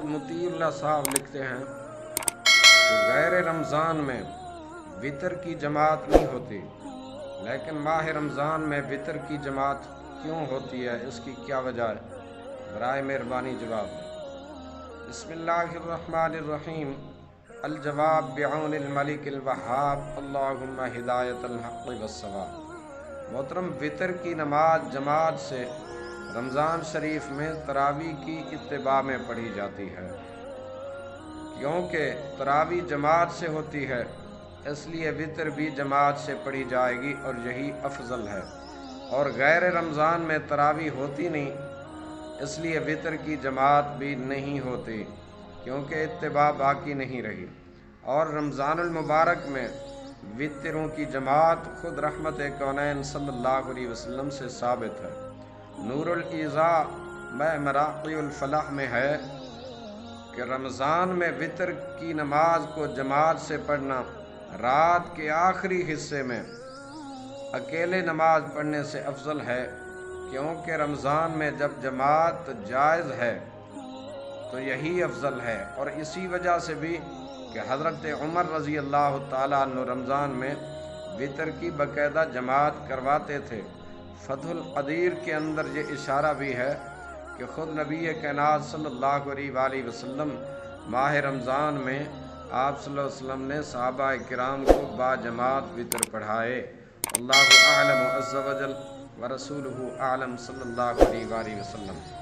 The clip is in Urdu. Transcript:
محمد مطیع اللہ صاحب لکھتے ہیں کہ غیر رمضان میں وطر کی جماعت نہیں ہوتی، لیکن ماہ رمضان میں وطر کی جماعت کیوں ہوتی ہے، اس کی کیا وجہ ہے؟ برائے مہربانی جواب دیں۔ بسم اللہ الرحمن الرحیم۔ الجواب بعون الملک الوہاب، اللہم ہدایت الحق والصواب۔ محترم، وطر کی نماز جماعت سے رمضان شریف میں تراویح کی اتباع میں پڑھی جاتی ہے، کیونکہ تراویح جماعت سے ہوتی ہے، اس لیے وطر بھی جماعت سے پڑھی جائے گی اور یہی افضل ہے۔ اور غیر رمضان میں تراویح ہوتی نہیں، اس لیے وطر کی جماعت بھی نہیں ہوتی، کیونکہ اتباع باقی نہیں رہی۔ اور رمضان المبارک میں وطروں کی جماعت خود رحمت کونین صلی اللہ علیہ وسلم سے ثابت ہے۔ نور الایضاح میں مراقی الفلاح میں ہے کہ رمضان میں وطر کی نماز کو جماعت سے پڑھنا رات کے آخری حصے میں اکیلے نماز پڑھنے سے افضل ہے، کیونکہ رمضان میں جب جماعت جائز ہے تو یہی افضل ہے۔ اور اسی وجہ سے بھی کہ حضرت عمر رضی اللہ تعالیٰ عنہ رمضان میں وطر کی باقاعدہ جماعت کرواتے تھے۔ فتح القدیر کے اندر یہ اشارہ بھی ہے کہ خود نبی کائنات صلی اللہ علیہ وآلہ وسلم ماہ رمضان میں آپ صلی اللہ علیہ وسلم نے صحابہ کرام کو با جماعت وطر پڑھائے۔ اللہ اعلم عز وجل ورسولہ اعلم صلی اللہ علیہ وآلہ وسلم۔